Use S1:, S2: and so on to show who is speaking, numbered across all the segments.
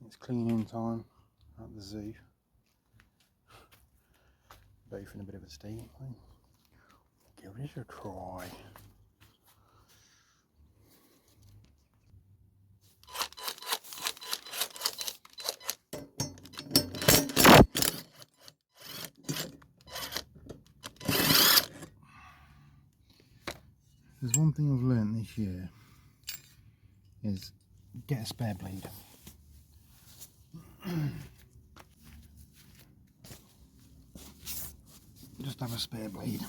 S1: It's cleaning time at the zoo. Both in a bit of a state. Give it a try. There's one thing I've learnt this year is get a spare blade. Just have a spare blade,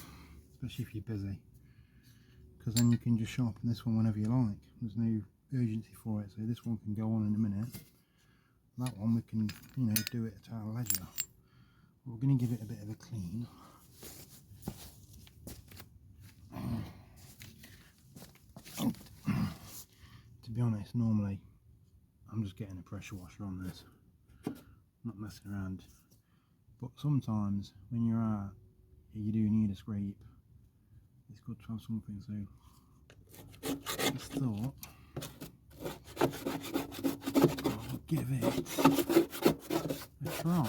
S1: especially if you're busy, because then you can just sharpen this one whenever you like. There's no urgency for it, so this one can go on in a minute. That one we can, do it at our leisure. We're going to give it a bit of a clean. To be honest, normally I'm just getting a pressure washer on this, not messing around. But sometimes when you're out, you do need a scrape. It's good to have something, so I just thought I'll give it a try.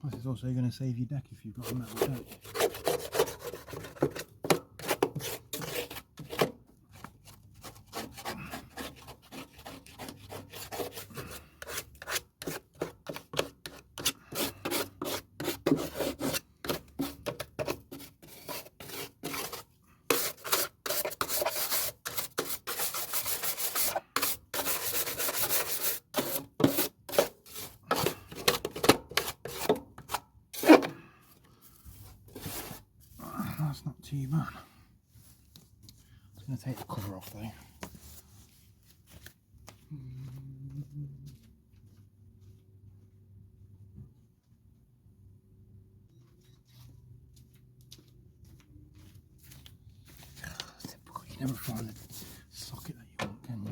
S1: Plus it's also going to save your deck if you've got a metal deck. That's not too bad. I'm just going to take the cover off though. Typical, you never find the socket that you want, can you?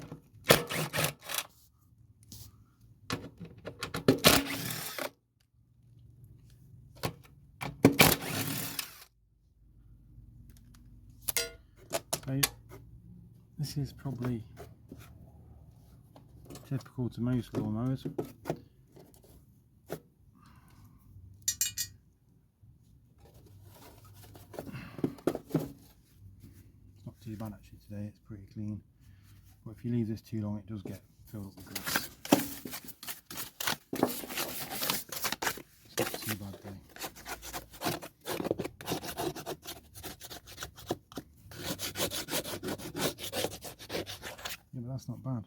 S1: So this is probably typical to most lawnmowers. It's not too bad actually today, it's pretty clean. But if you leave this too long, it does get filled up with grease. It's not too bad though. Yeah, but that's not bad.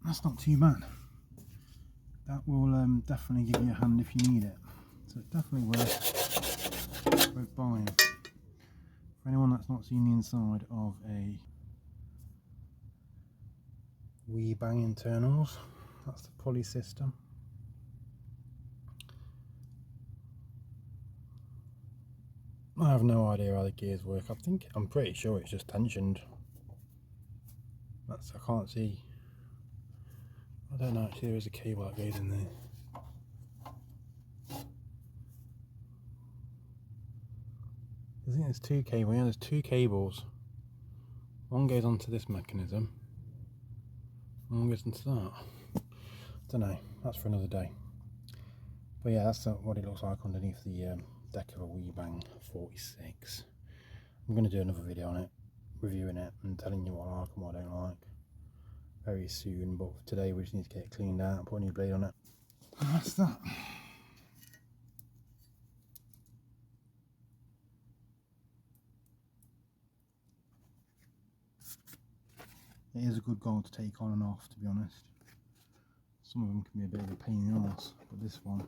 S1: That's not too bad. that will definitely give you a hand if you need it. So it's definitely worth buying. For anyone that's not seen the inside of a wee bang internals, that's the pulley system. I have no idea how the gears work. I'm pretty sure it's just tensioned. I can't see. I don't know actually, there is a cable that goes in there. I think there's two cables. Yeah, there's two cables. One goes onto this mechanism, and one goes into that. I don't know. That's for another day. But yeah, that's what it looks like underneath the deck of a Wee Bang 46. I'm going to do another video on it, reviewing it and telling you what I like and what I don't like very soon. But for today, we just need to get it cleaned out and put a new blade on it. And that's that. It is a good goal to take on and off, to be honest. Some of them can be a bit of a pain in the arse, but this one,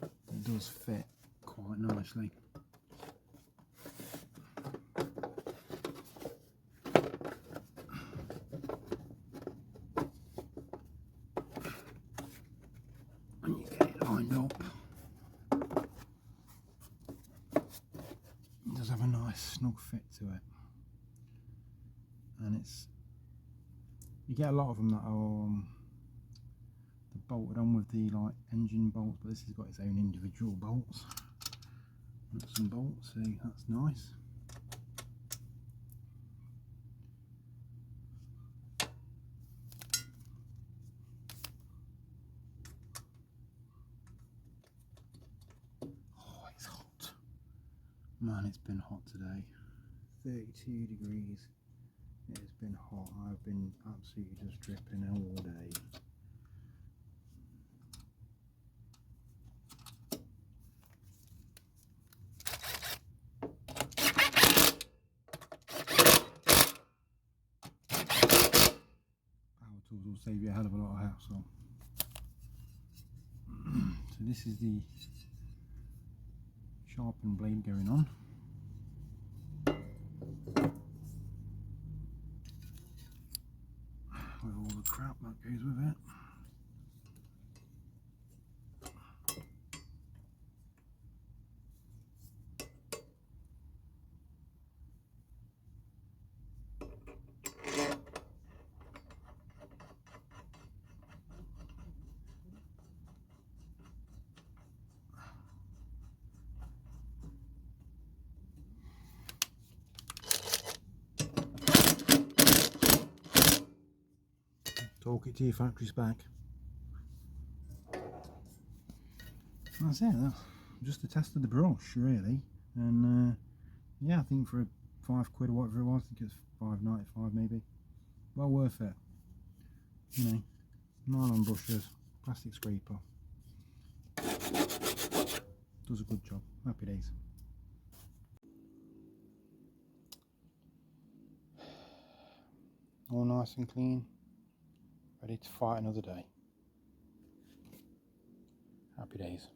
S1: it does fit quite nicely. And you get it lined up. It does have a nice snug fit to it. And you get a lot of them that are bolted on with the like engine bolts, but this has got its own individual bolts. Nuts and bolts, so that's nice. Oh, it's hot. Man, it's been hot today. 32 degrees. It has been hot. I've been absolutely just dripping all day. Power tools will save you a hell of a lot of hassle. So this is the sharpened blade going on. With all the crap that goes with it. Torque it to your factory spec. That's it. That's just a test of the brush, really. And yeah, I think for £5 or whatever it was, I think it's £5.95 maybe. Well worth it. You know, nylon brushes, plastic scraper. Does a good job. Happy days. All nice and clean. Ready to fight another day. Happy days.